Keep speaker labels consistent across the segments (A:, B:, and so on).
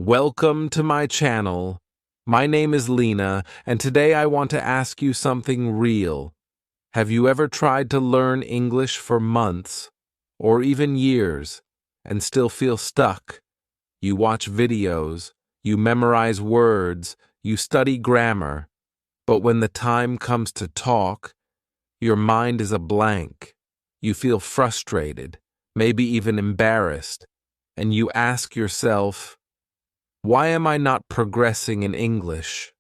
A: Welcome to my channel. My name is Lena, and today I want to ask you something real. Have you ever tried to learn English for months, or even years, and still feel stuck? You watch videos, you memorize words, you study grammar, but when the time comes to talk, your mind is a blank. You feel frustrated, maybe even embarrassed, and you ask yourself, why am I not progressing in English?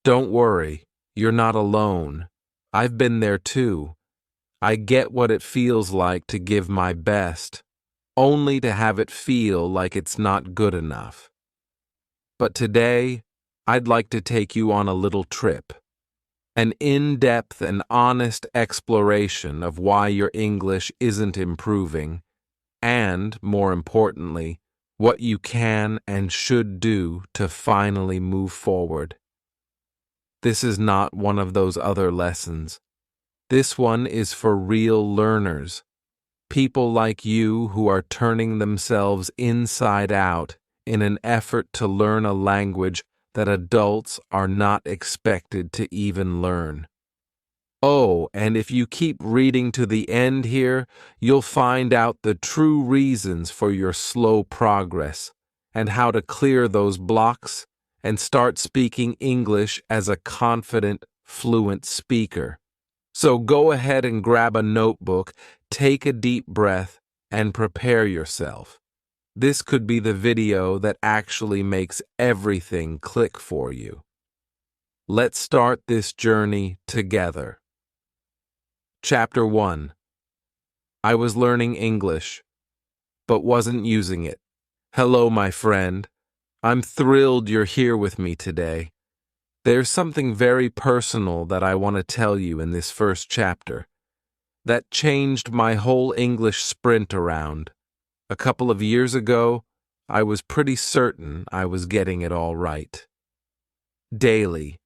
A: Don't worry, you're not alone. I've been there too. I get what it feels like to give my best, only to have it feel like it's not good enough. But today, I'd like to take you on a little trip. An in-depth and honest exploration of why your English isn't improving, and, more importantly, what you can and should do to finally move forward. This is not one of those other lessons. This one is for real learners, people like you who are turning themselves inside out in an effort to learn a language that adults are not expected to even learn. Oh, and if you keep reading to the end here, you'll find out the true reasons for your slow progress and how to clear those blocks and start speaking English as a confident, fluent speaker. So go ahead and grab a notebook, take a deep breath, and prepare yourself. This could be the video that actually makes everything click for you. Let's start this journey together. Chapter 1. I was learning English, but wasn't using it. Hello, my friend. I'm thrilled you're here with me today. There's something very personal that I want to tell you in this first chapter that changed my whole English sprint around. A couple of years ago, I was pretty certain I was getting it all right. Daily,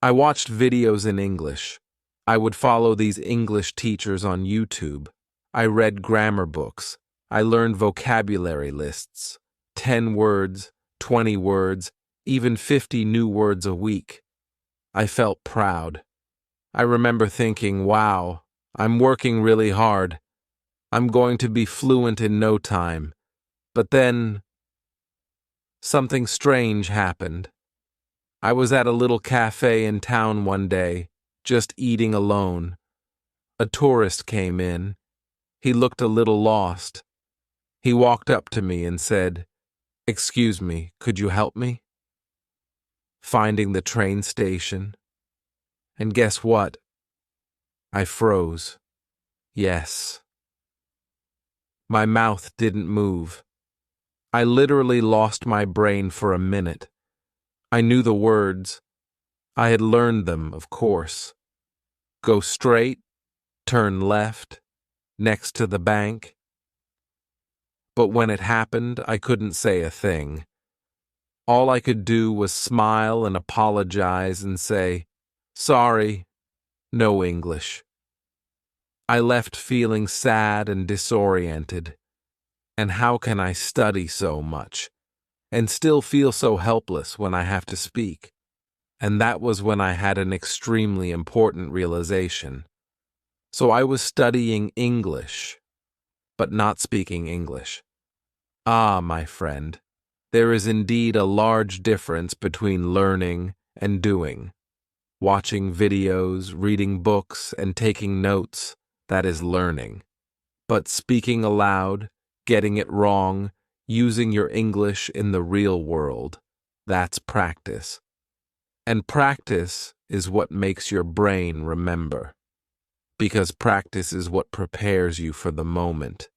A: I watched videos in English. I would follow these English teachers on YouTube. I read grammar books. I learned vocabulary lists. 10 words, 20 words, even 50 new words a week. I felt proud. I remember thinking, wow, I'm working really hard. I'm going to be fluent in no time. But then, something strange happened. I was at a little cafe in town one day, just eating alone. A tourist came in. He looked a little lost. He walked up to me and said, "Excuse me, could you help me?" Finding the train station. And guess what? I froze. Yes. My mouth didn't move. I literally lost my brain for a minute. I knew the words. I had learned them, of course. Go straight, turn left, next to the bank. But when it happened, I couldn't say a thing. All I could do was smile and apologize and say, "Sorry, no English." I left feeling sad and disoriented. And how can I study so much and still feel so helpless when I have to speak? And that was when I had an extremely important realization. So I was studying English, but not speaking English. Ah, my friend, there is indeed a large difference between learning and doing. Watching videos, reading books, and taking notes, that is learning. But speaking aloud, getting it wrong, using your English in the real world, that's practice. And practice is what makes your brain remember. Because practice is what prepares you for the moment.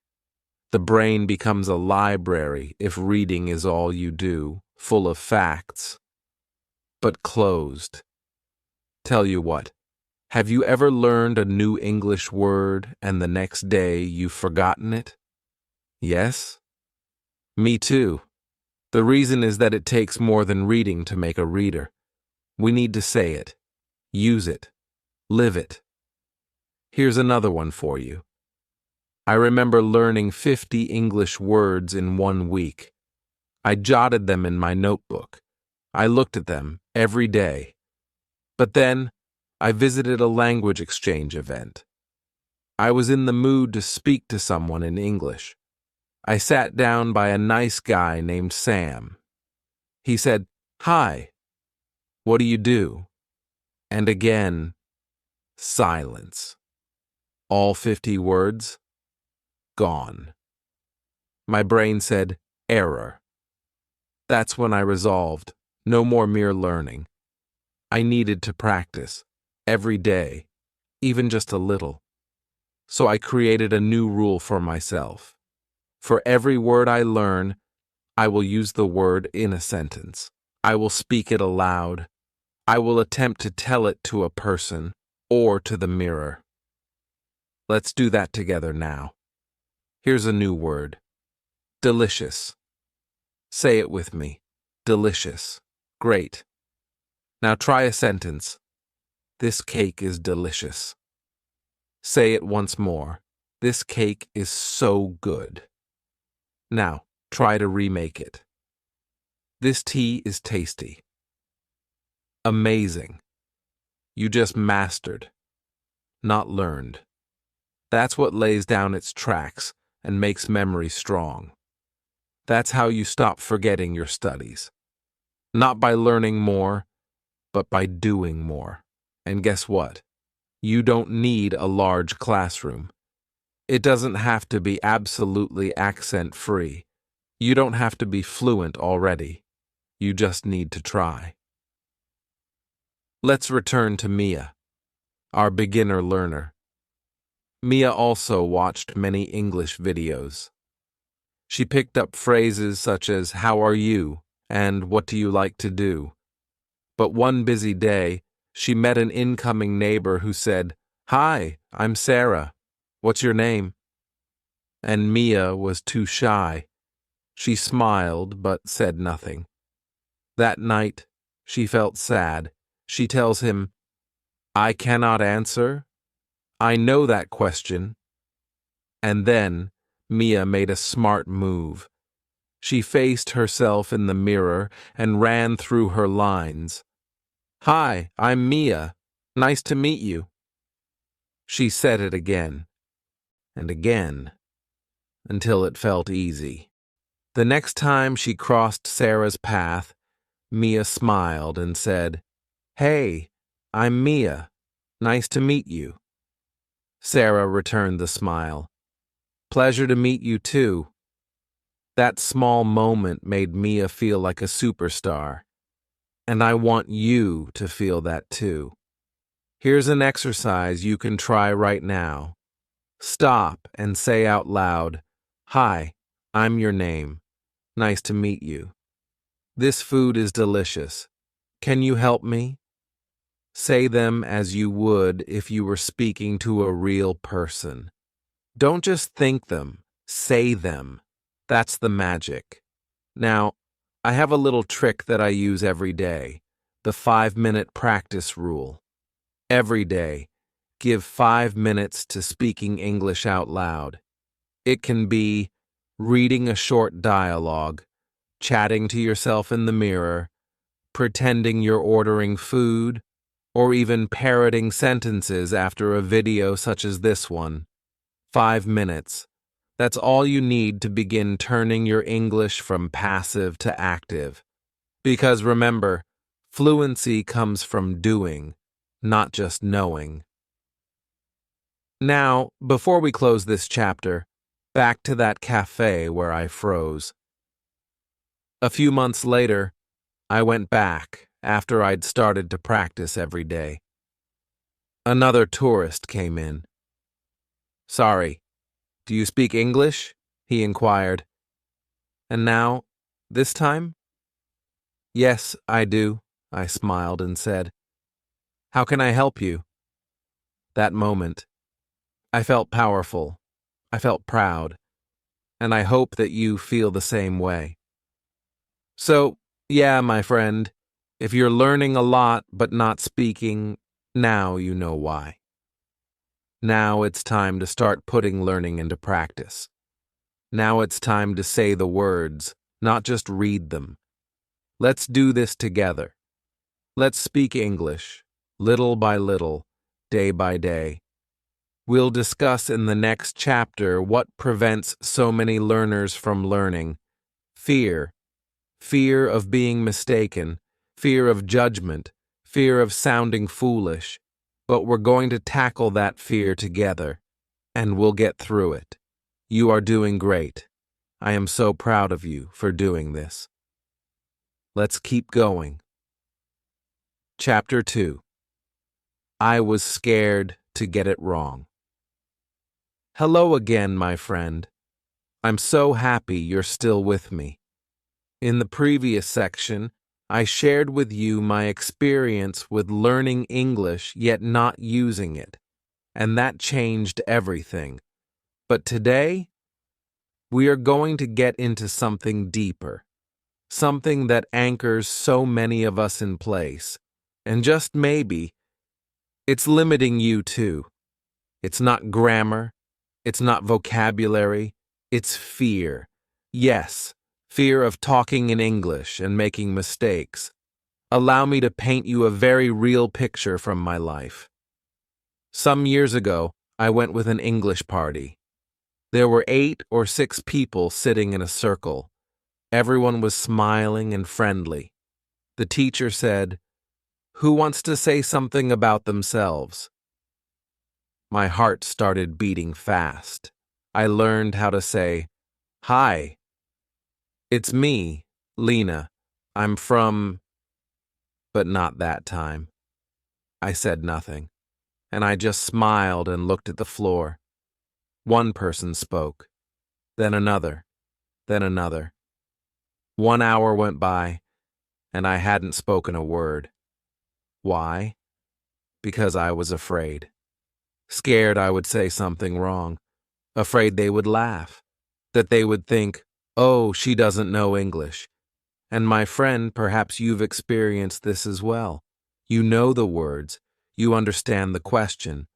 A: The brain becomes a library if reading is all you do, full of facts, but closed. Tell you what, have you ever learned a new English word and the next day you've forgotten it? Yes? Me too. The reason is that it takes more than reading to make a reader. We need to say it, use it, live it. Here's another one for you. I remember learning 50 English words in 1 week. I jotted them in my notebook. I looked at them every day. But then, I visited a language exchange event. I was in the mood to speak to someone in English. I sat down by a nice guy named Sam. He said, "Hi, what do you do?" And again, silence. All 50 words, gone. My brain said, error. That's when I resolved, no more mere learning. I needed to practice, every day, even just a little. So I created a new rule for myself. For every word I learn, I will use the word in a sentence. I will speak it aloud. I will attempt to tell it to a person or to the mirror. Let's do that together now. Here's a new word. Delicious. Say it with me. Delicious. Great. Now try a sentence. This cake is delicious. Say it once more. This cake is so good. Now, try to remake it. This tea is tasty. Amazing. You just mastered, not learned. That's what lays down its tracks and makes memory strong. That's how you stop forgetting your studies. Not by learning more, but by doing more. And guess what? You don't need a large classroom. It doesn't have to be absolutely accent-free. You don't have to be fluent already. You just need to try. Let's return to Mia, our beginner learner. Mia also watched many English videos. She picked up phrases such as "How are you?" and "What do you like to do?" But one busy day, she met an incoming neighbor who said, "Hi, I'm Sarah. What's your name?" And Mia was too shy. She smiled but said nothing. That night, she felt sad. She tells him, "I cannot answer. I know that question." And then, Mia made a smart move. She faced herself in the mirror and ran through her lines. "Hi, I'm Mia. Nice to meet you." She said it again, and again, until it felt easy. The next time she crossed Sarah's path, Mia smiled and said, "Hey, I'm Mia. Nice to meet you." Sarah returned the smile. "Pleasure to meet you too." That small moment made Mia feel like a superstar. And I want you to feel that too. Here's an exercise you can try right now. Stop and say out loud, "Hi, I'm your name. Nice to meet you. This food is delicious. Can you help me?" Say them as you would if you were speaking to a real person. Don't just think them, say them. That's the magic. Now, I have a little trick that I use every day, the 5-minute practice rule. Every day, give 5 minutes to speaking English out loud. It can be reading a short dialogue, chatting to yourself in the mirror, pretending you're ordering food, or even parroting sentences after a video such as this one. 5 minutes. That's all you need to begin turning your English from passive to active. Because remember, fluency comes from doing, not just knowing. Now, before we close this chapter, back to that cafe where I froze. A few months later, I went back after I'd started to practice every day. Another tourist came in. "Sorry, do you speak English?" he inquired. And now, this time? "Yes, I do," I smiled and said. "How can I help you?" That moment, I felt powerful. I felt proud. And I hope that you feel the same way. So, yeah, my friend, if you're learning a lot but not speaking, now you know why. Now it's time to start putting learning into practice. Now it's time to say the words, not just read them. Let's do this together. Let's speak English, little by little, day by day. We'll discuss in the next chapter what prevents so many learners from learning. Fear. Fear of being mistaken, fear of judgment, fear of sounding foolish. But we're going to tackle that fear together, and we'll get through it. You are doing great. I am so proud of you for doing this. Let's keep going. Chapter 2. I was scared to get it wrong. Hello again, my friend. I'm so happy you're still with me. In the previous section, I shared with you my experience with learning English yet not using it, and that changed everything. But today, we are going to get into something deeper, something that anchors so many of us in place, and just maybe, it's limiting you too. It's not grammar, it's not vocabulary, it's fear. Yes, fear of talking in English and making mistakes. Allow me to paint you a very real picture from my life. Some years ago, I went with an English party. There were 8 or 6 people sitting in a circle. Everyone was smiling and friendly. The teacher said, "Who wants to say something about themselves?" My heart started beating fast. I learned how to say, "Hi, it's me, Lena. I'm from..." But not that time. I said nothing, and I just smiled and looked at the floor. One person spoke, then another, then another. 1 hour went by, and I hadn't spoken a word. Why? Because I was afraid. Scared I would say something wrong. Afraid they would laugh. That they would think, "Oh, she doesn't know English." And my friend, perhaps you've experienced this as well. You know the words. You understand the question.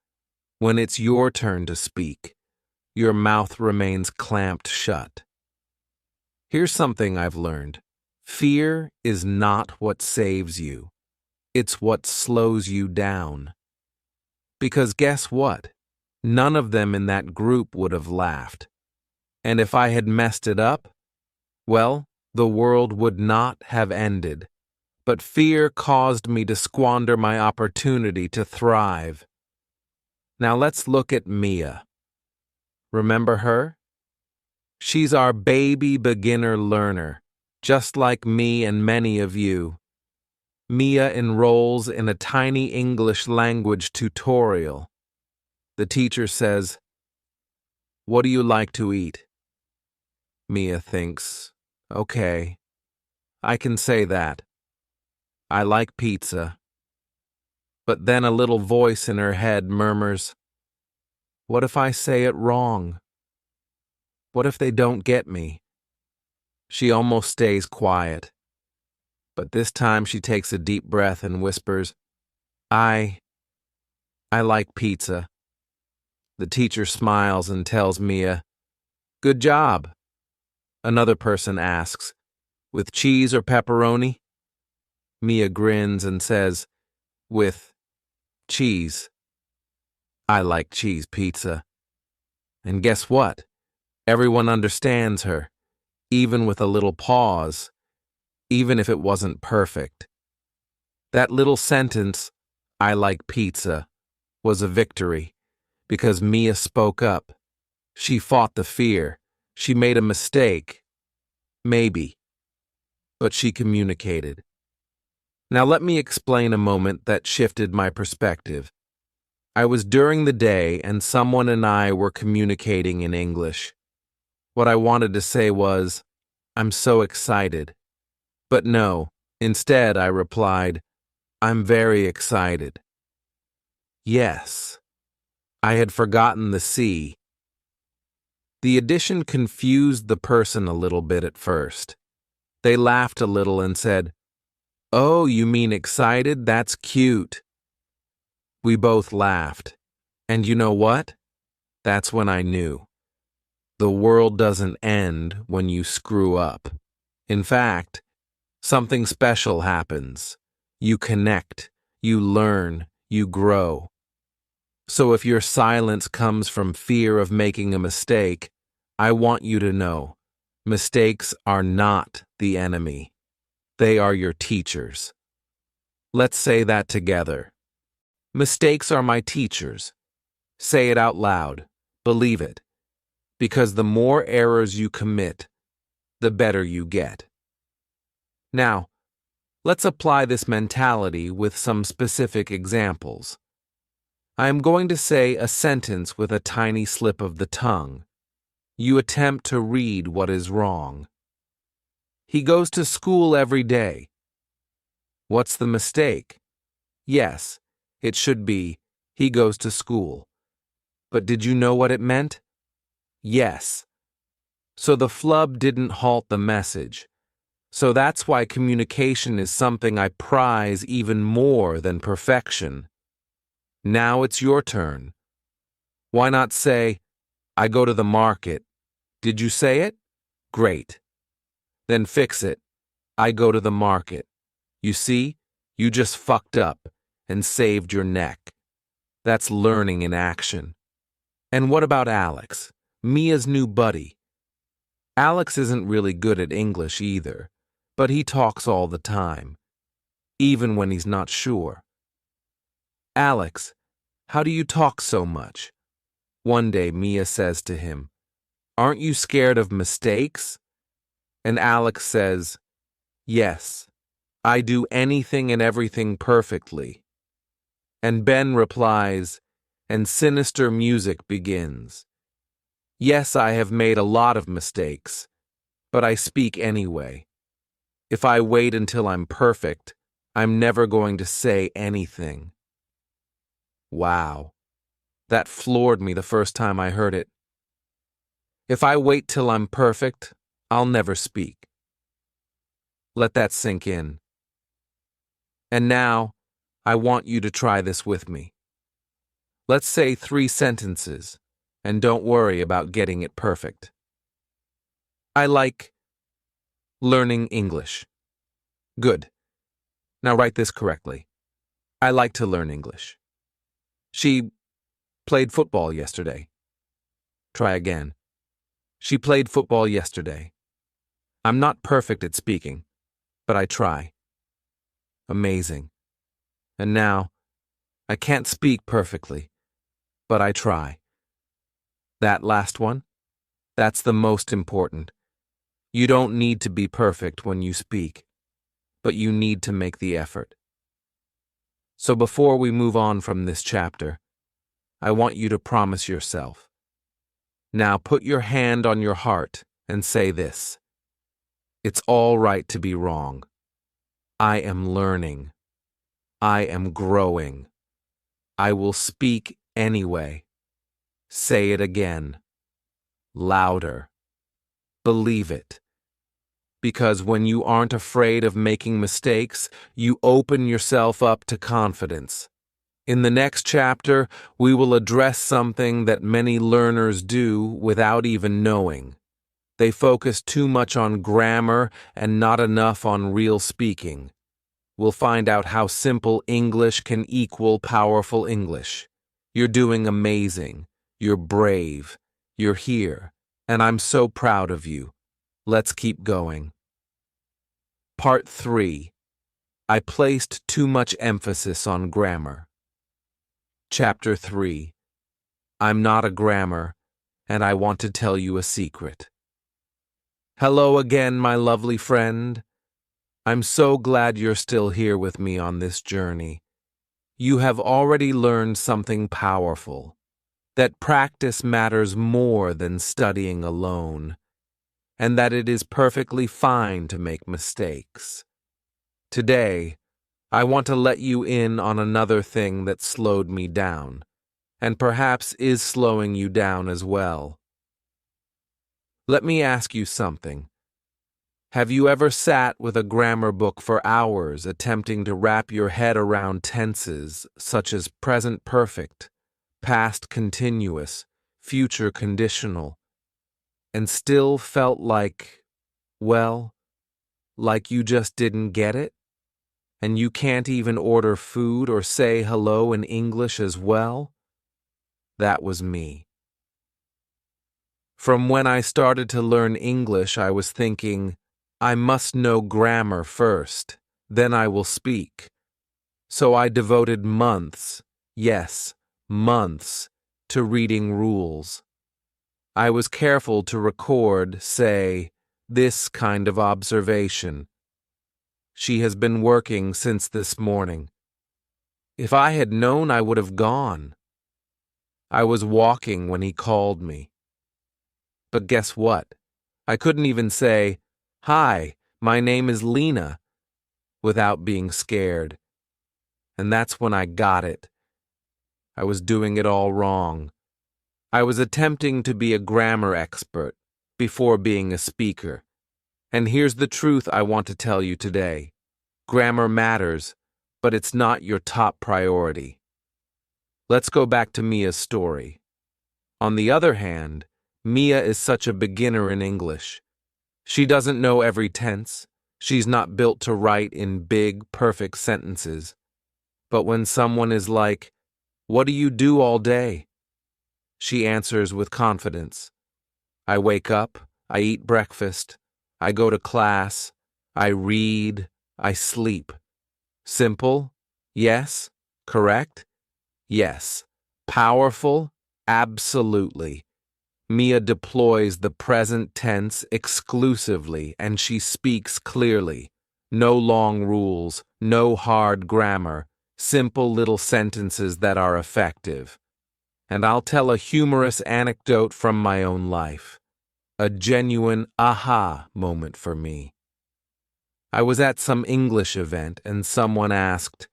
A: When it's your turn to speak, your mouth remains clamped shut. Here's something I've learned. Fear is not what saves you. It's what slows you down. Because guess what? None of them in that group would have laughed. And if I had messed it up, well, the world would not have ended. But fear caused me to squander my opportunity to thrive. Now let's look at Mia. Remember her? She's our baby beginner learner, just like me and many of you. Mia enrolls in a tiny English language tutorial. The teacher says, "What do you like to eat?" Mia thinks, "Okay, I can say that. I like pizza." But then a little voice in her head murmurs, "What if I say it wrong? What if they don't get me?" She almost stays quiet. But this time she takes a deep breath and whispers, I like pizza." The teacher smiles and tells Mia, "Good job." Another person asks, "With cheese or pepperoni?" Mia grins and says, "With cheese. I like cheese pizza." And guess what? Everyone understands her, even with a little pause, even if it wasn't perfect. That little sentence, "I like pizza," was a victory, because Mia spoke up. She fought the fear. She made a mistake. Maybe. But she communicated. Now let me explain a moment that shifted my perspective. I was during the day and someone and I were communicating in English. What I wanted to say was, "I'm so excited." But no, instead I replied, "I'm very excited." Yes, I had forgotten the C. The addition confused the person a little bit at first. They laughed a little and said, "Oh, you mean excited? That's cute." We both laughed. And you know what? That's when I knew. The world doesn't end when you screw up. In fact, something special happens. You connect, you learn, you grow. So if your silence comes from fear of making a mistake, I want you to know, mistakes are not the enemy. They are your teachers. Let's say that together. Mistakes are my teachers. Say it out loud. Believe it. Because the more errors you commit, the better you get. Now, let's apply this mentality with some specific examples. I am going to say a sentence with a tiny slip of the tongue. You attempt to read what is wrong. He goes to school every day. What's the mistake? Yes, it should be, he goes to school. But did you know what it meant? Yes. So the flub didn't halt the message. So that's why communication is something I prize even more than perfection. Now it's your turn. Why not say, I go to the market. Did you say it? Great. Then fix it. I go to the market. You see, you just fucked up and saved your neck. That's learning in action. And what about Alex, Mia's new buddy? Alex isn't really good at English either, but he talks all the time, even when he's not sure. Alex, how do you talk so much? One day Mia says to him, aren't you scared of mistakes? And Alex says, yes, I do anything and everything perfectly. And Ben replies, and sinister music begins. Yes, I have made a lot of mistakes, but I speak anyway. If I wait until I'm perfect, I'm never going to say anything. Wow, that floored me the first time I heard it. If I wait till I'm perfect, I'll never speak. Let that sink in. And now, I want you to try this with me. Let's say 3 sentences, and don't worry about getting it perfect. I like learning English. Good. Now write this correctly. I like to learn English. She played football yesterday. Try again. She played football yesterday. I'm not perfect at speaking, but I try. Amazing. And now, I can't speak perfectly, but I try. That last one? That's the most important. You don't need to be perfect when you speak, but you need to make the effort. So before we move on from this chapter, I want you to promise yourself. Now put your hand on your heart and say this. It's all right to be wrong. I am learning. I am growing. I will speak anyway. Say it again. Louder. Believe it. Because when you aren't afraid of making mistakes, you open yourself up to confidence. In the next chapter, we will address something that many learners do without even knowing. They focus too much on grammar and not enough on real speaking. We'll find out how simple English can equal powerful English. You're doing amazing. You're brave. You're here. And I'm so proud of you. Let's keep going. Part 3. I placed too much emphasis on grammar. Chapter 3. I'm not a grammar, and I want to tell you a secret. Hello again, my lovely friend. I'm so glad you're still here with me on this journey. You have already learned something powerful, that practice matters more than studying alone, and that it is perfectly fine to make mistakes. Today, I want to let you in on another thing that slowed me down, and perhaps is slowing you down as well. Let me ask you something. Have you ever sat with a grammar book for hours attempting to wrap your head around tenses such as present perfect, past continuous, future conditional, and still felt like, well, Like you just didn't get it? And you can't even order food or say hello in English as well? That was me. From when I started to learn English, I was thinking, I must know grammar first, then I will speak. So I devoted months, yes, months, to reading rules. I was careful to record, say, this kind of observation. She has been working since this morning. If I had known, I would have gone. I was walking when he called me. But guess what? I couldn't even say, "Hi, my name is Lena," without being scared. And that's when I got it. I was doing it all wrong. I was attempting to be a grammar expert before being a speaker. And here's the truth I want to tell you today. Grammar matters, but it's not your top priority. Let's go back to Mia's story. On the other hand, Mia is such a beginner in English. She doesn't know every tense. She's not built to write in big, perfect sentences. But when someone is like, "What do you do all day?" she answers with confidence. I wake up, I eat breakfast, I go to class, I read, I sleep. Simple? Yes. Correct? Yes. Powerful? Absolutely. Mia deploys the present tense exclusively, and she speaks clearly. No long rules, no hard grammar, simple little sentences that are effective. And I'll tell a humorous anecdote from my own life. A genuine aha moment for me. I was at some English event and someone asked,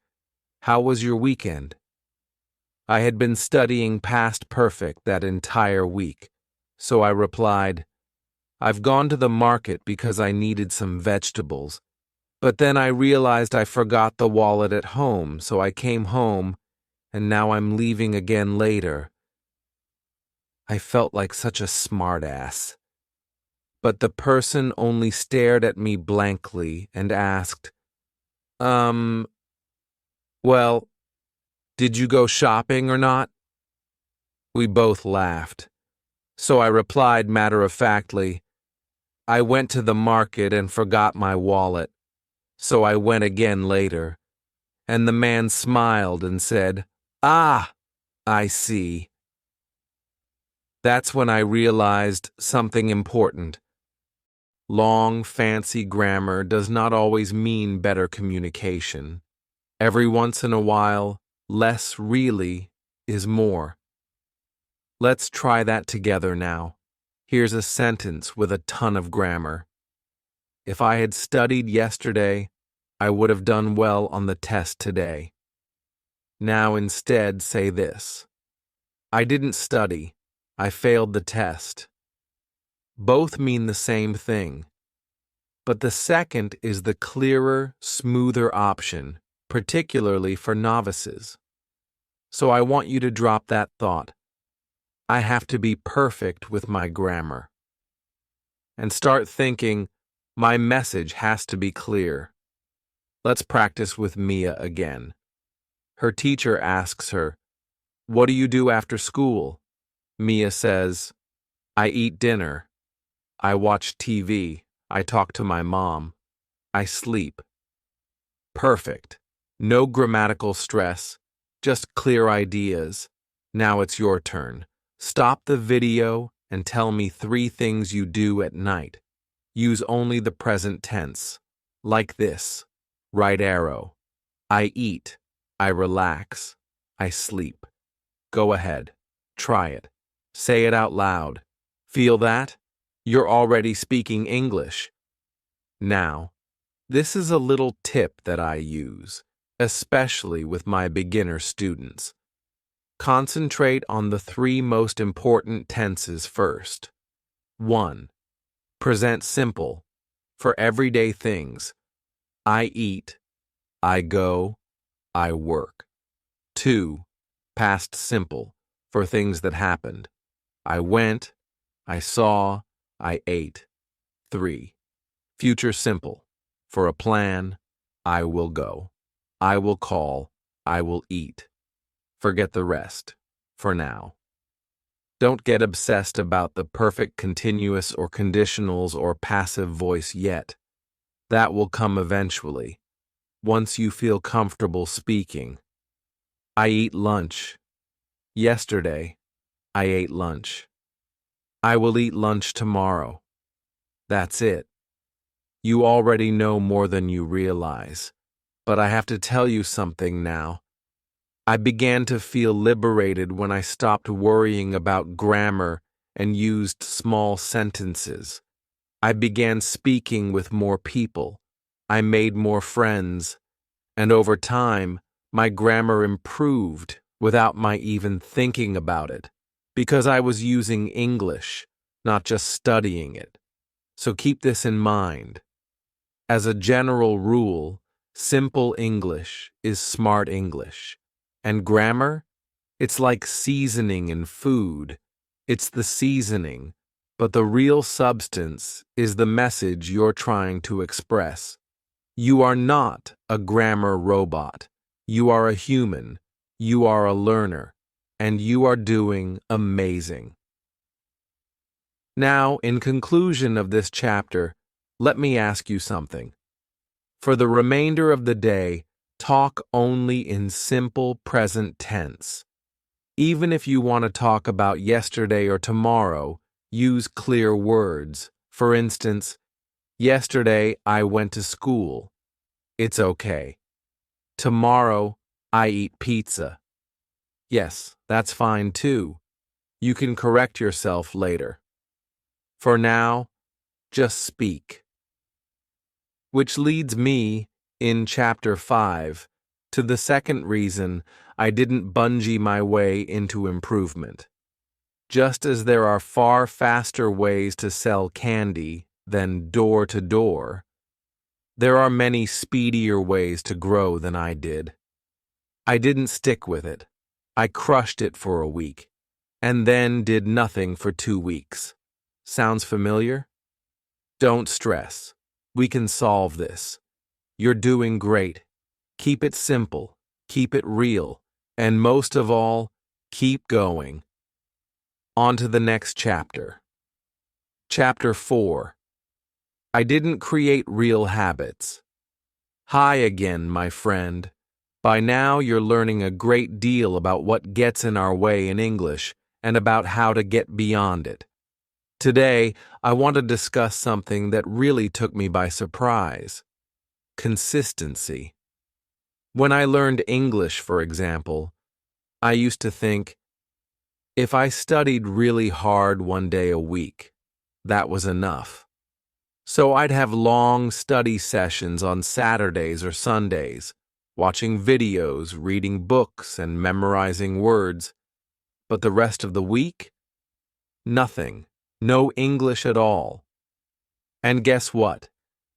A: "How was your weekend?" I had been studying past perfect that entire week, so I replied, "I've gone to the market because I needed some vegetables, but then I realized I forgot the wallet at home, so I came home, and now I'm leaving again later." I felt like such a smartass. But the person only stared at me blankly and asked, well, did you go shopping or not?" We both laughed. So I replied matter-of-factly, "I went to the market and forgot my wallet, so I went again later." And the man smiled and said, "Ah, I see." That's when I realized something important. Long, fancy grammar does not always mean better communication. Every once in a while, less really is more. Let's try that together now. Here's a sentence with a ton of grammar. If I had studied yesterday, I would have done well on the test today. Now instead say this. I didn't study. I failed the test. Both mean the same thing. But the second is the clearer, smoother option, particularly for novices. So I want you to drop that thought. I have to be perfect with my grammar. And start thinking, my message has to be clear. Let's practice with Mia again. Her teacher asks her, "What do you do after school?" Mia says, "I eat dinner. I watch TV. I talk to my mom. I sleep." Perfect. No grammatical stress, just clear ideas. Now it's your turn. Stop the video and tell me 3 things you do at night. Use only the present tense. Like this. Right arrow. I eat. I relax. I sleep. Go ahead. Try it. Say it out loud. Feel that? You're already speaking English. Now, this is a little tip that I use, especially with my beginner students. Concentrate on the 3 most important tenses first. 1. Present simple, for everyday things. I eat, I go, I work. 2. Past simple, for things that happened. I went, I saw, I ate. 3. Future simple, For a plan, I will go. I will call. I will eat. Forget the rest, for now. Don't get obsessed about the perfect continuous or conditionals or passive voice yet. That will come eventually, once you feel comfortable speaking. I eat lunch. Yesterday, I ate lunch. I will eat lunch tomorrow. That's it. You already know more than you realize. But I have to tell you something now. I began to feel liberated when I stopped worrying about grammar and used small sentences. I began speaking with more people. I made more friends. And over time, my grammar improved without my even thinking about it, because I was using English, not just studying it. So keep this in mind. As a general rule, simple English is smart English. And grammar? It's like seasoning in food. It's the seasoning, but the real substance is the message you're trying to express. You are not a grammar robot. You are a human. You are a learner. And you are doing amazing. Now, in conclusion of this chapter, let me ask you something. For the remainder of the day, talk only in simple present tense. Even if you want to talk about yesterday or tomorrow, use clear words. For instance, yesterday I went to school. It's okay. Tomorrow I eat pizza. Yes, that's fine too. You can correct yourself later. For now, just speak. Which leads me, in Chapter 5, to the second reason I didn't bungee my way into improvement. Just as there are far faster ways to sell candy than door to door, there are many speedier ways to grow than I did. I didn't stick with it. I crushed it for a week, and then did nothing for 2 weeks. Sounds familiar? Don't stress. We can solve this. You're doing great. Keep it simple, keep it real, and most of all, keep going. On to the next chapter. Chapter 4. I didn't create real habits. Hi again, my friend. By now you're learning a great deal about what gets in our way in English and about how to get beyond it. Today, I want to discuss something that really took me by surprise. Consistency. When I learned English, for example, I used to think, if I studied really hard 1 day a week, that was enough. So I'd have long study sessions on Saturdays or Sundays, watching videos, reading books, and memorizing words. But the rest of the week? Nothing. No English at all. And guess what?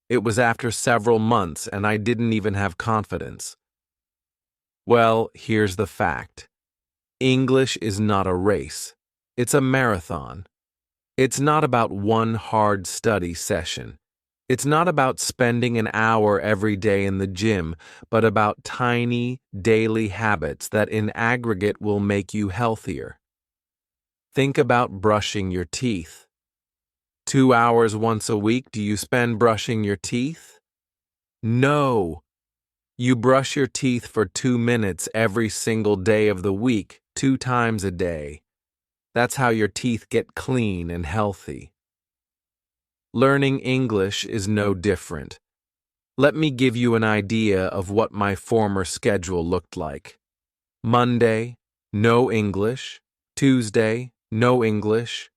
A: It was after several months and I didn't even have confidence. Well, here's the fact. English is not a race. It's a marathon. It's not about one hard study session. It's not about spending an hour every day in the gym, but about tiny, daily habits that in aggregate will make you healthier. Think about brushing your teeth. 2 hours once a week do you spend brushing your teeth? No. You brush your teeth for 2 minutes every single day of the week, 2 times a day. That's how your teeth get clean and healthy. Learning English is no different. Let me give you an idea of what my former schedule looked like. Monday, no English. Tuesday, no English.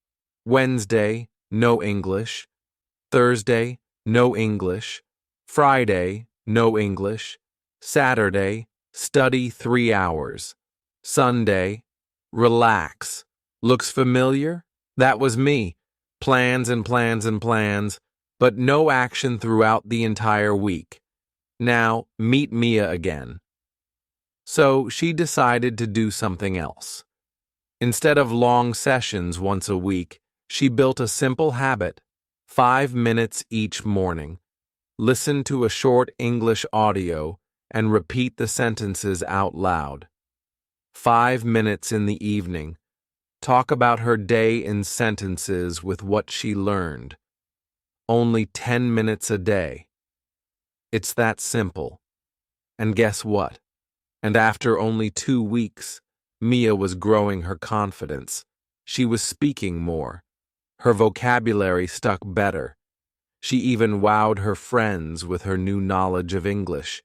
A: Wednesday, no English. Thursday, no English. Friday, no English. Saturday, study 3 hours. Sunday, relax. Looks familiar? That was me. Plans and plans and plans, but no action throughout the entire week. Now, meet Mia again. So she decided to do something else. Instead of long sessions once a week, she built a simple habit, 5 minutes each morning. Listen to a short English audio and repeat the sentences out loud. 5 minutes in the evening. Talk about her day in sentences with what she learned. Only 10 minutes a day. It's that simple. And guess what? And after only 2 weeks, Mia was growing her confidence. She was speaking more. Her vocabulary stuck better. She even wowed her friends with her new knowledge of English.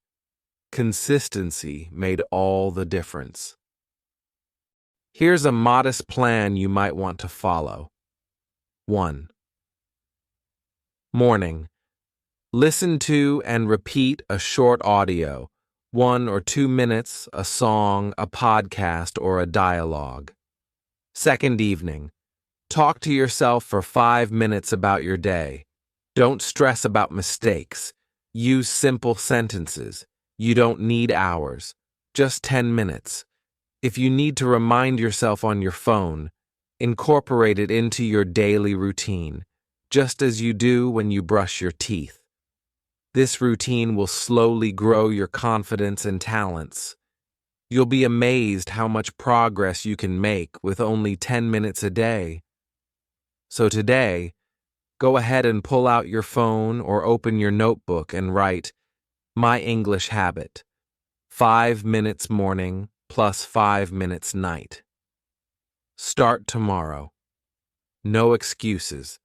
A: Consistency made all the difference. Here's a modest plan you might want to follow. 1. Morning. Listen to and repeat a short audio, 1 or 2 minutes, a song, a podcast, or a dialogue. 2nd evening. Talk to yourself for 5 minutes about your day. Don't stress about mistakes. Use simple sentences. You don't need hours, just 10 minutes. If you need to remind yourself on your phone, incorporate it into your daily routine, just as you do when you brush your teeth. This routine will slowly grow your confidence and talents. You'll be amazed how much progress you can make with only 10 minutes a day. So today, go ahead and pull out your phone or open your notebook and write, My English Habit, 5 minutes morning plus 5 minutes night. Start tomorrow. No excuses.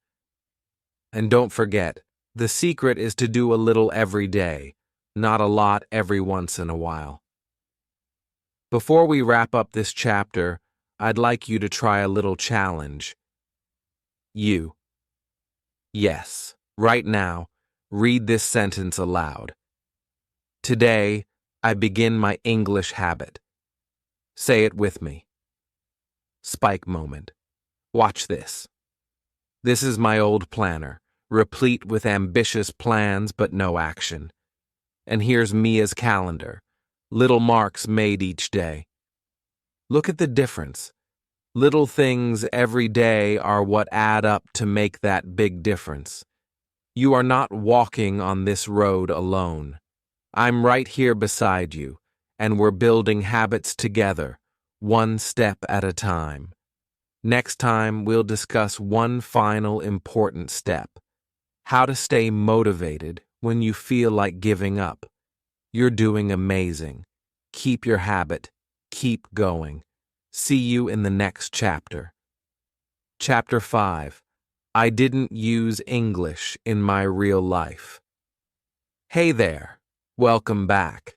A: And don't forget, the secret is to do a little every day, not a lot every once in a while. Before we wrap up this chapter, I'd like you to try a little challenge. You. Yes, right now, read this sentence aloud. Today, I begin my English habit. Say it with me. Spike moment. Watch this. This is my old planner, replete with ambitious plans but no action. And here's Mia's calendar, little marks made each day. Look at the difference. Little things every day are what add up to make that big difference. You are not walking on this road alone. I'm right here beside you, and we're building habits together, one step at a time. Next time, we'll discuss one final important step: how to stay motivated when you feel like giving up. You're doing amazing. Keep your habit. Keep going. See you in the next chapter. Chapter 5. I didn't use English in my real life. Hey there. Welcome back.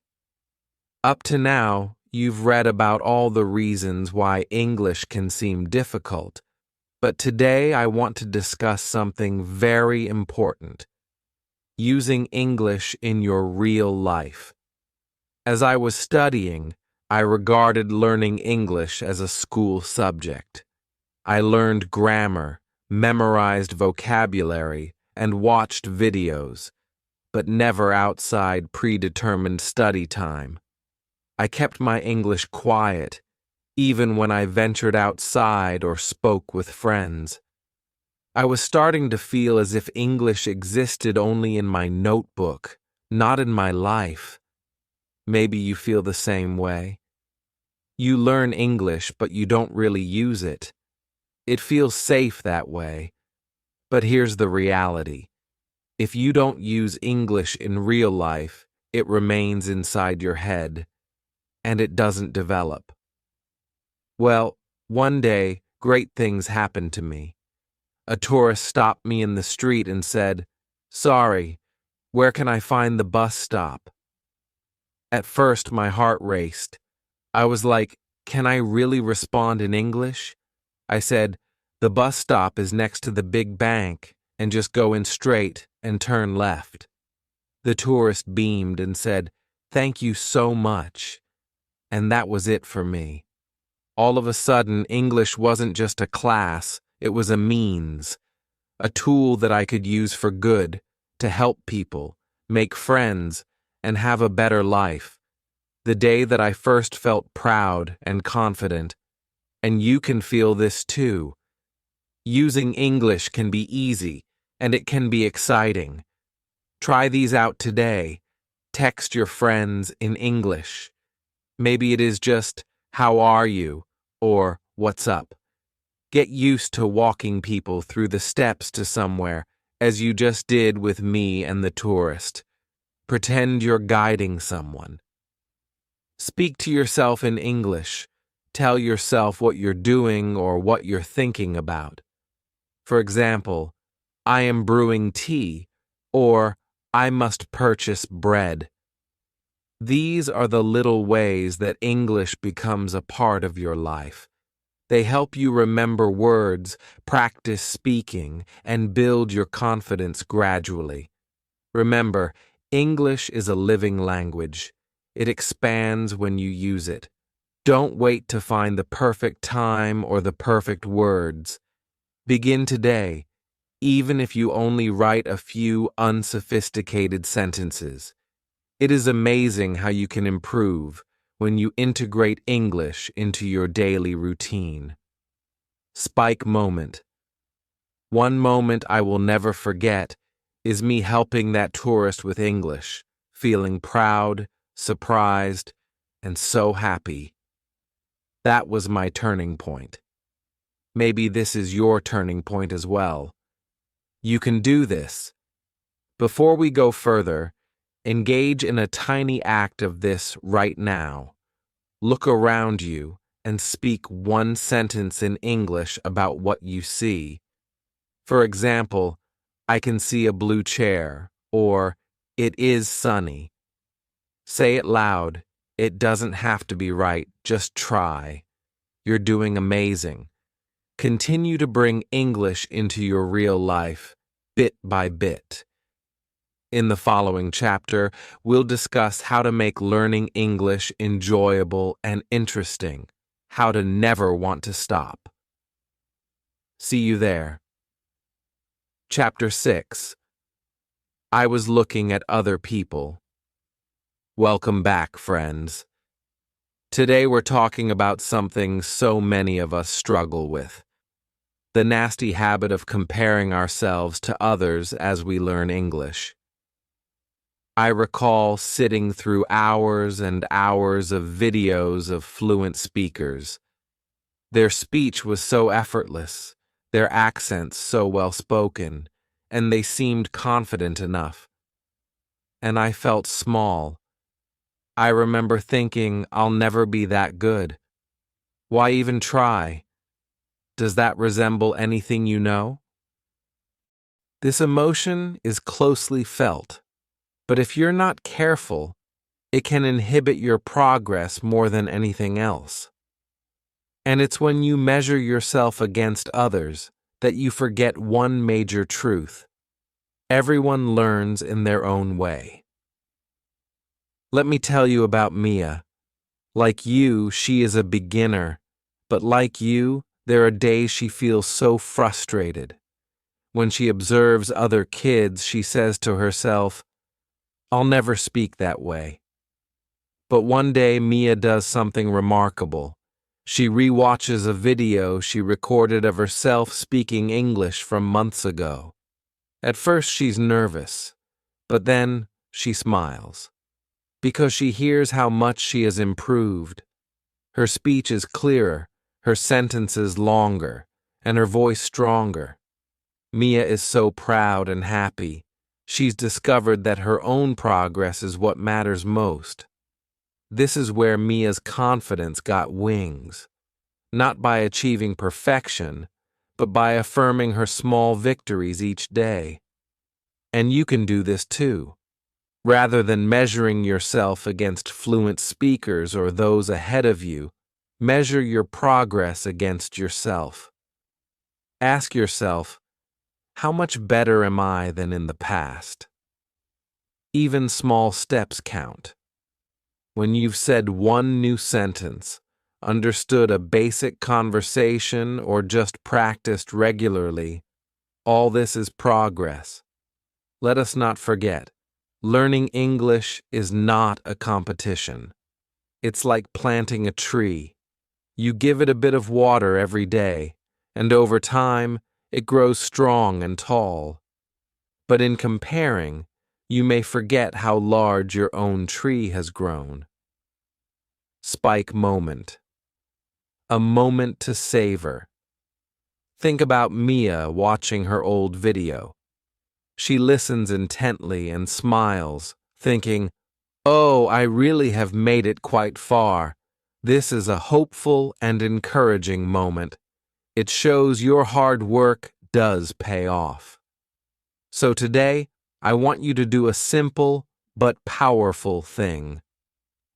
A: Up to now, you've read about all the reasons why English can seem difficult, but today I want to discuss something very important: using English in your real life. As I was studying, I regarded learning English as a school subject. I learned grammar, memorized vocabulary, and watched videos, but never outside predetermined study time. I kept my English quiet, even when I ventured outside or spoke with friends. I was starting to feel as if English existed only in my notebook, not in my life. Maybe you feel the same way. You learn English, but you don't really use it. It feels safe that way. But here's the reality. If you don't use English in real life, it remains inside your head, and it doesn't develop. Well, one day, great things happened to me. A tourist stopped me in the street and said, "Sorry, where can I find the bus stop?" At first, my heart raced. I was like, can I really respond in English? I said, "The bus stop is next to the big bank, and just go in straight and turn left." The tourist beamed and said, "Thank you so much." And that was it for me. All of a sudden, English wasn't just a class, it was a means, a tool that I could use for good, to help people, make friends, and have a better life. The day that I first felt proud and confident. And you can feel this too. Using English can be easy, and it can be exciting. Try these out today. Text your friends in English. Maybe it is just, "How are you?" or "What's up?" Get used to walking people through the steps to somewhere, as you just did with me and the tourist. Pretend you're guiding someone. Speak to yourself in English. Tell yourself what you're doing or what you're thinking about. For example, "I am brewing tea," or "I must purchase bread." These are the little ways that English becomes a part of your life. They help you remember words, practice speaking, and build your confidence gradually. Remember, English is a living language. It expands when you use it. Don't wait to find the perfect time or the perfect words. Begin today, even if you only write a few unsophisticated sentences. It is amazing how you can improve when you integrate English into your daily routine. Spike moment. One moment I will never forget is me helping that tourist with English, feeling proud, surprised, and so happy. That was my turning point. Maybe this is your turning point as well. You can do this. Before we go further, engage in a tiny act of this right now. Look around you and speak one sentence in English about what you see. For example, "I can see a blue chair," or "It is sunny." Say it loud. It doesn't have to be right, just try. You're doing amazing. Continue to bring English into your real life, bit by bit. In the following chapter, we'll discuss how to make learning English enjoyable and interesting, how to never want to stop. See you there. Chapter 6. I was looking at other people. Welcome back, friends. Today we're talking about something so many of us struggle with: the nasty habit of comparing ourselves to others as we learn English. I recall sitting through hours and hours of videos of fluent speakers. Their speech was so effortless, their accents so well spoken, and they seemed confident enough. And I felt small. I remember thinking, I'll never be that good. Why even try? Does that resemble anything you know? This emotion is closely felt, but if you're not careful, it can inhibit your progress more than anything else. And it's when you measure yourself against others that you forget one major truth: everyone learns in their own way. Let me tell you about Mia. Like you, she is a beginner, but like you, there are days she feels so frustrated. When she observes other kids, she says to herself, "I'll never speak that way." But one day, Mia does something remarkable. She rewatches a video she recorded of herself speaking English from months ago. At first, she's nervous, but then she smiles, because she hears how much she has improved. Her speech is clearer, her sentences longer, and her voice stronger. Mia is so proud and happy. She's discovered that her own progress is what matters most. This is where Mia's confidence got wings, not by achieving perfection, but by affirming her small victories each day. And you can do this too. Rather than measuring yourself against fluent speakers or those ahead of you, measure your progress against yourself. Ask yourself, how much better am I than in the past? Even small steps count. When you've said one new sentence, understood a basic conversation, or just practiced regularly, all this is progress. Let us not forget, learning English is not a competition. It's like planting a tree. You give it a bit of water every day, and over time, it grows strong and tall. But in comparing, you may forget how large your own tree has grown. Spike moment. A moment to savor. Think about Mia watching her old video. She listens intently and smiles, thinking, "Oh, I really have made it quite far. This is a hopeful and encouraging moment. It shows your hard work does pay off." So today, I want you to do a simple but powerful thing.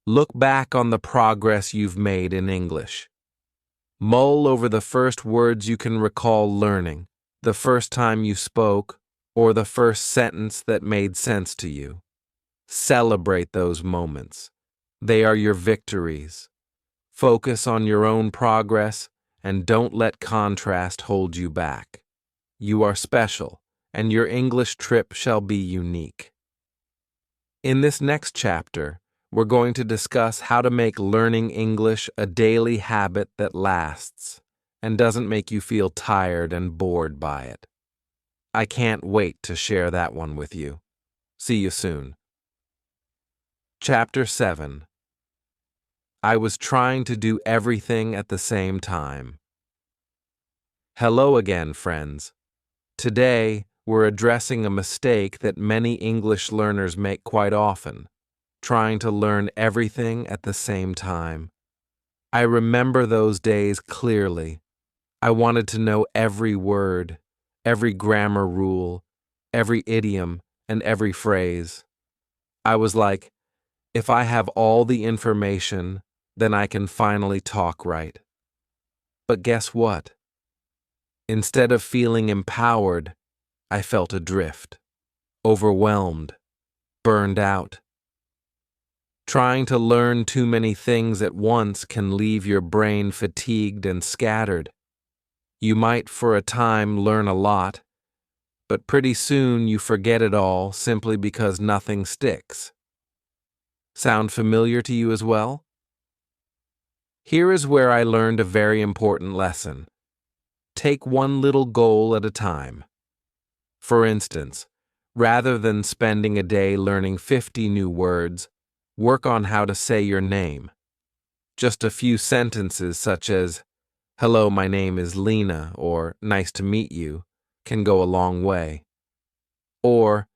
A: Look back on the progress you've made in English. Mull over the first words you can recall learning, the first time you spoke, or the first sentence that made sense to you. Celebrate those moments. They are your victories. Focus on your own progress and don't let contrast hold you back. You are special, and your English trip shall be unique. In this next chapter, we're going to discuss how to make learning English a daily habit that lasts and doesn't make you feel tired and bored by it. I can't wait to share that one with you. See you soon. Chapter 7. I was trying to do everything at the same time. Hello again, friends. Today, we're addressing a mistake that many English learners make quite often, trying to learn everything at the same time. I remember those days clearly. I wanted to know every word, every grammar rule, every idiom, and every phrase. I was like, if I have all the information, then I can finally talk right. But guess what? Instead of feeling empowered, I felt adrift, overwhelmed, burned out. Trying to learn too many things at once can leave your brain fatigued and scattered. You might for a time learn a lot, but pretty soon you forget it all simply because nothing sticks. Sound familiar to you as well? Here is where I learned a very important lesson. Take one little goal at a time. For instance, rather than spending a day learning 50 new words, work on how to say your name. Just a few sentences such as, "Hello, my name is Lena," or "Nice to meet you," can go a long way. Or,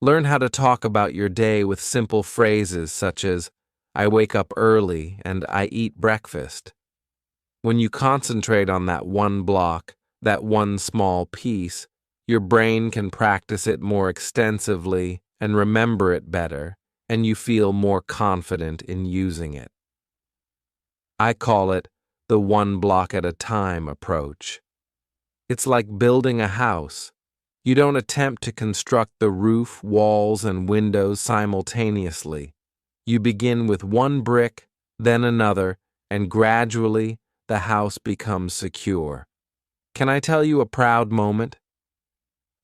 A: learn how to talk about your day with simple phrases such as, "I wake up early and I eat breakfast." When you concentrate on that one block, that one small piece, your brain can practice it more extensively and remember it better, and you feel more confident in using it. I call it the one block at a time approach. It's like building a house. You don't attempt to construct the roof, walls, and windows simultaneously. You begin with one brick, then another, and gradually the house becomes secure. Can I tell you a proud moment?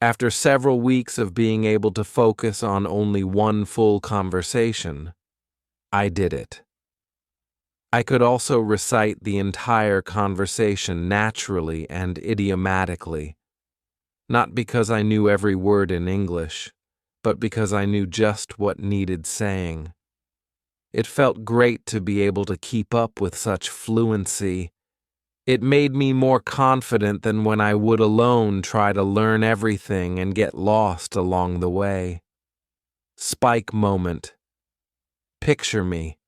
A: After several weeks of being able to focus on only one full conversation, I did it. I could also recite the entire conversation naturally and idiomatically, not because I knew every word in English, but because I knew just what needed saying. It felt great to be able to keep up with such fluency. It made me more confident than when I would alone try to learn everything and get lost along the way. Spike moment. Picture me,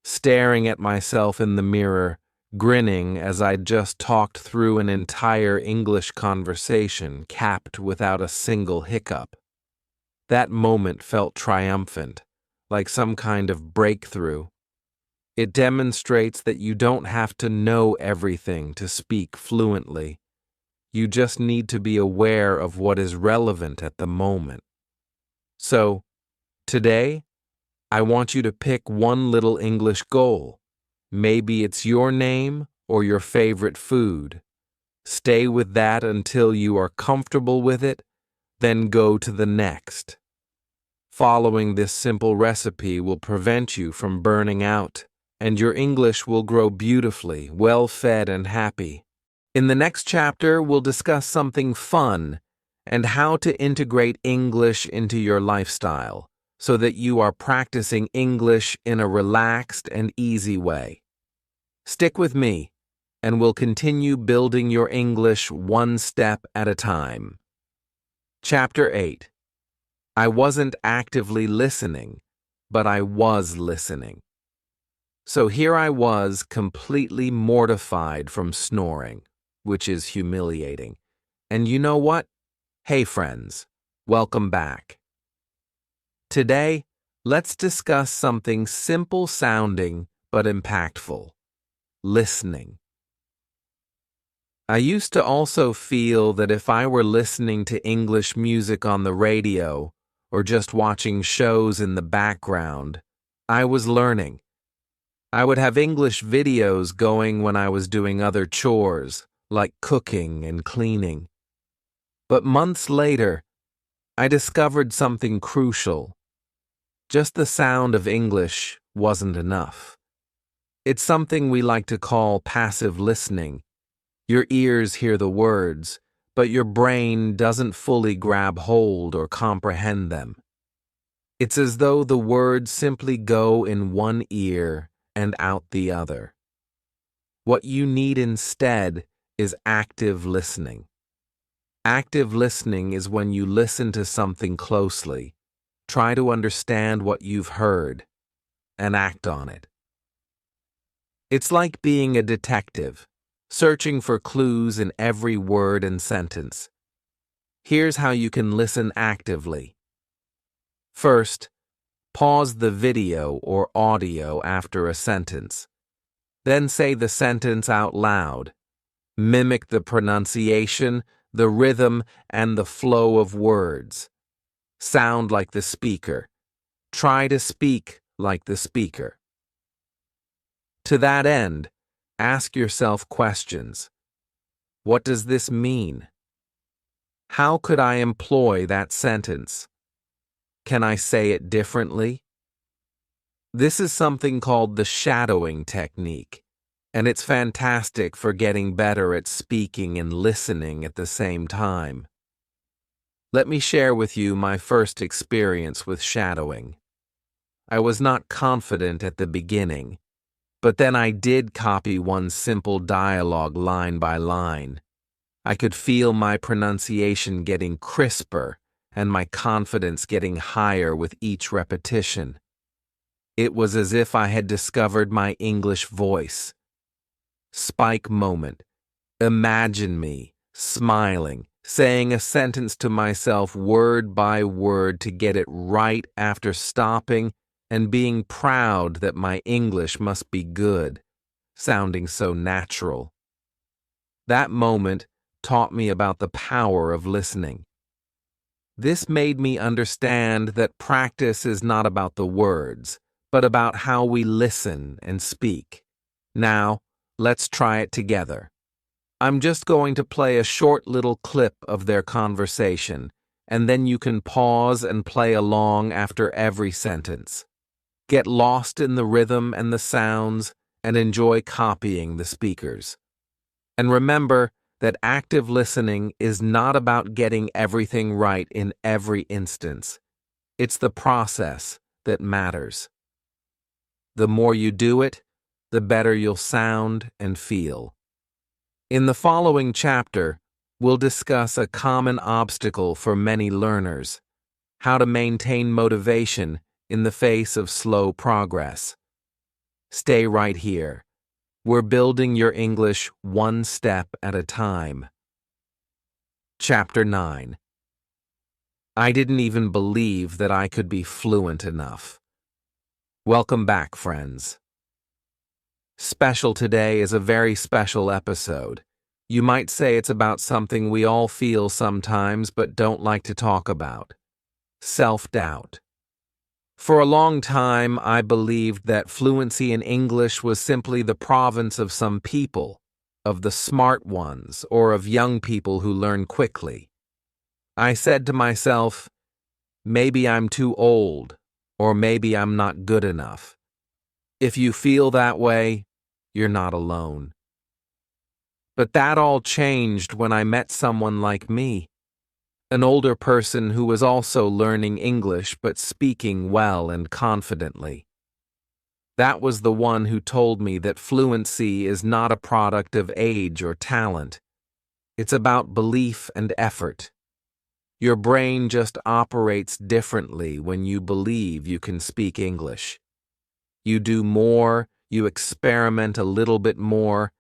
A: staring at myself in the mirror, grinning as I'd just talked through an entire English conversation capped without a single hiccup. That moment felt triumphant, like some kind of breakthrough. It demonstrates that you don't have to know everything to speak fluently. You just need to be aware of what is relevant at the moment. So, today, I want you to pick one little English goal. Maybe it's your name or your favorite food. Stay with that until you are comfortable with it, then go to the next. Following this simple recipe will prevent you from burning out, and your English will grow beautifully, well-fed and happy. In the next chapter, we'll discuss something fun and how to integrate English into your lifestyle so that you are practicing English in a relaxed and easy way. Stick with me, and we'll continue building your English one step at a time. Chapter 8. I wasn't actively listening, but I was listening. So here I was, completely mortified from snoring, which is humiliating. And you know what? Hey friends, welcome back. Today, let's discuss something simple sounding but impactful: listening. I used to also feel that if I were listening to English music on the radio or just watching shows in the background, I was learning. I would have English videos going when I was doing other chores, like cooking and cleaning. But months later, I discovered something crucial. Just the sound of English wasn't enough. It's something we like to call passive listening. Your ears hear the words, but your brain doesn't fully grab hold or comprehend them. It's as though the words simply go in one ear and out the other. What you need instead is active listening. Active listening is when you listen to something closely, try to understand what you've heard, and act on it. It's like being a detective, searching for clues in every word and sentence. Here's how you can listen actively. First, pause the video or audio after a sentence. Then say the sentence out loud. Mimic the pronunciation, the rhythm, and the flow of words. Sound like the speaker. Try to speak like the speaker. To that end, ask yourself questions. What does this mean? How could I employ that sentence? Can I say it differently? This is something called the shadowing technique, and it's fantastic for getting better at speaking and listening at the same time. Let me share with you my first experience with shadowing. I was not confident at the beginning, but then I did copy one simple dialogue line by line. I could feel my pronunciation getting crisper and my confidence getting higher with each repetition. It was as if I had discovered my English voice. Spike moment. Imagine me, smiling, saying a sentence to myself word by word to get it right after stopping and being proud that my English must be good, sounding so natural. That moment taught me about the power of listening. This made me understand that practice is not about the words, but about how we listen and speak. Now, let's try it together. I'm just going to play a short little clip of their conversation, and then you can pause and play along after every sentence. Get lost in the rhythm and the sounds, and enjoy copying the speakers. And remember that active listening is not about getting everything right in every instance. It's the process that matters. The more you do it, the better you'll sound and feel. In the following chapter, we'll discuss a common obstacle for many learners: how to maintain motivation in the face of slow progress. Stay right here. We're building your English one step at a time. Chapter 9. I didn't even believe that I could be fluent enough. Welcome back, friends. Special today is a very special episode. You might say it's about something we all feel sometimes but don't like to talk about: self-doubt. For a long time, I believed that fluency in English was simply the province of some people, of the smart ones, or of young people who learn quickly. I said to myself, maybe I'm too old, or maybe I'm not good enough. If you feel that way, you're not alone. But that all changed when I met someone like me. an older person who was also learning English but speaking well and confidently. That was the one who told me that fluency is not a product of age or talent. It's about belief and effort. Your brain just operates differently when you believe you can speak English. You do more, you experiment a little bit more,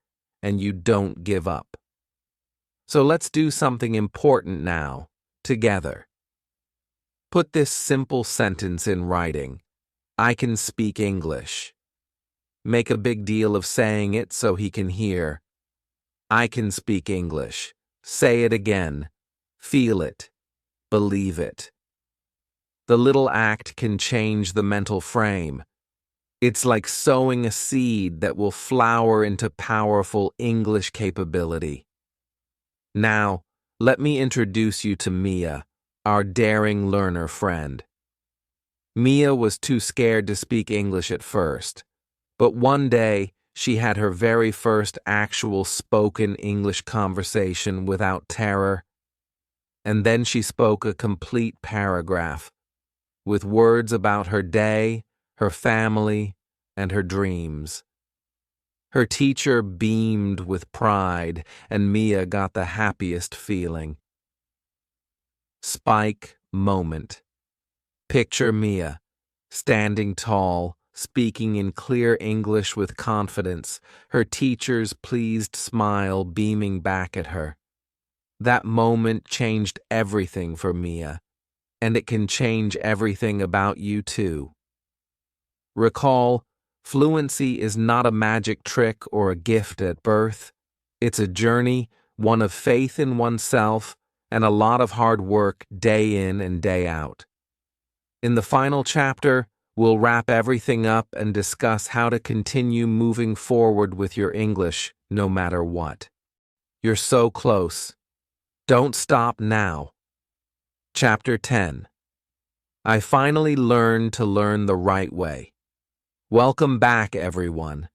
A: and you don't give up. So let's do something important now, together. Put this simple sentence in writing. I can speak English. Make a big deal of saying it so he can hear. I can speak English. Say it again. Feel it. Believe it. The little act can change the mental frame. It's like sowing a seed that will flower into powerful English capability. Now, let me introduce you to Mia, our daring learner friend. Mia was too scared to speak English at first, but one day she had her very first actual spoken English conversation without terror. And then she spoke a complete paragraph, with words about her day, her family, and her dreams. Her teacher beamed with pride, and Mia got the happiest feeling. Spike moment. Picture Mia, standing tall, speaking in clear English with confidence, her teacher's pleased smile beaming back at her. That moment changed everything for Mia, and it can change everything about you too. Recall, fluency is not a magic trick or a gift at birth. It's a journey, one of faith in oneself, and a lot of hard work day in and day out. In the final chapter, we'll wrap everything up and discuss how to continue moving forward with your English, no matter what. You're so close. Don't stop now. Chapter 10. I finally learned to learn the right way. Welcome back, everyone.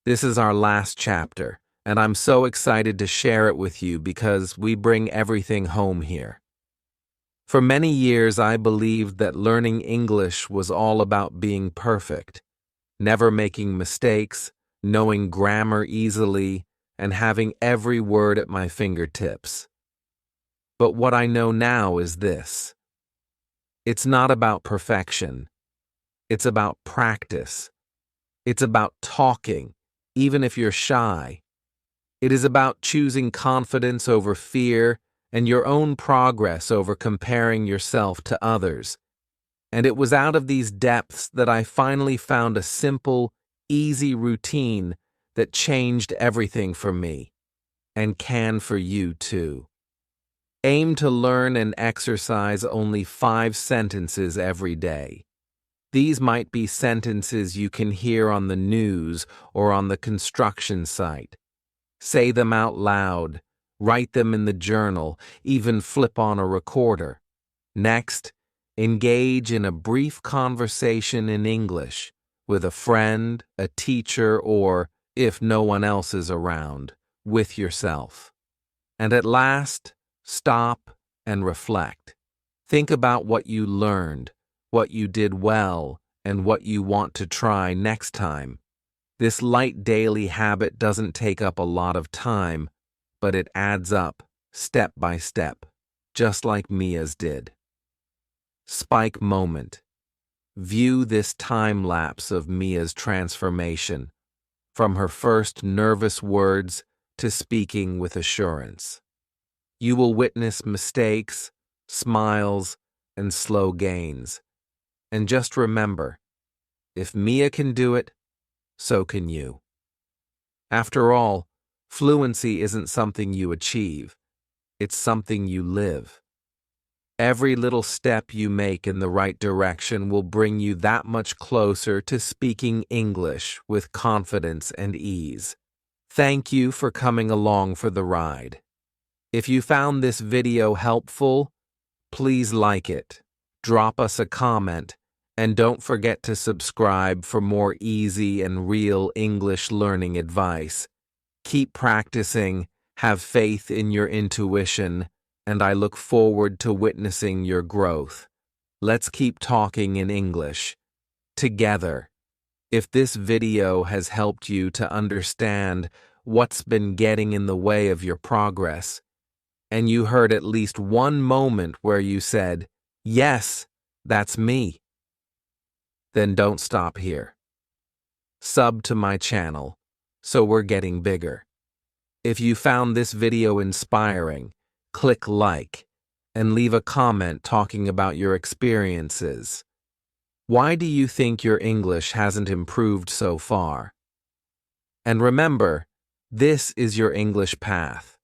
A: This is our last chapter, and I'm so excited to share it with you because we bring everything home here. For many years, I believed that learning English was all about being perfect, never making mistakes, knowing grammar easily, and having every word at my fingertips. But what I know now is this. It's not about perfection. It's about practice. It's about talking, even if you're shy. It is about choosing confidence over fear and your own progress over comparing yourself to others. And it was out of these depths that I finally found a simple, easy routine that changed everything for me, and can for you too. Aim to learn and exercise only 5 sentences every day. These might be sentences you can hear on the news or on the construction site. Say them out loud, write them in the journal, even flip on a recorder. Next, engage in a brief conversation in English with a friend, a teacher, or, if no one else is around, with yourself. And at last, stop and reflect. Think about what you learned, what you did well, and what you want to try next time. This light daily habit doesn't take up a lot of time, but it adds up, step by step, just like Mia's did. Spike moment. View this time lapse of Mia's transformation, from her first nervous words to speaking with assurance. You will witness mistakes, smiles, and slow gains. And just remember, if Mia can do it, so can you. After all, fluency isn't something you achieve, it's something you live. Every little step you make in the right direction will bring you that much closer to speaking English with confidence and ease. Thank you for coming along for the ride. If you found this video helpful, please like it, drop us a comment, and don't forget to subscribe for more easy and real English learning advice. Keep practicing, have faith in your intuition, and I look forward to witnessing your growth. Let's keep talking in English together. If this video has helped you to understand what's been getting in the way of your progress, and you heard at least one moment where you said, "Yes, that's me," then don't stop here. Sub to my channel, so we're getting bigger. If you found this video inspiring, click like and leave a comment talking about your experiences. Why do you think your English hasn't improved so far? And remember, this is your English path.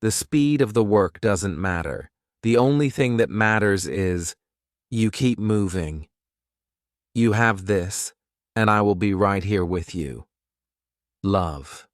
A: The speed of the work doesn't matter. The only thing that matters is you keep moving. You have this, and I will be right here with you. Love.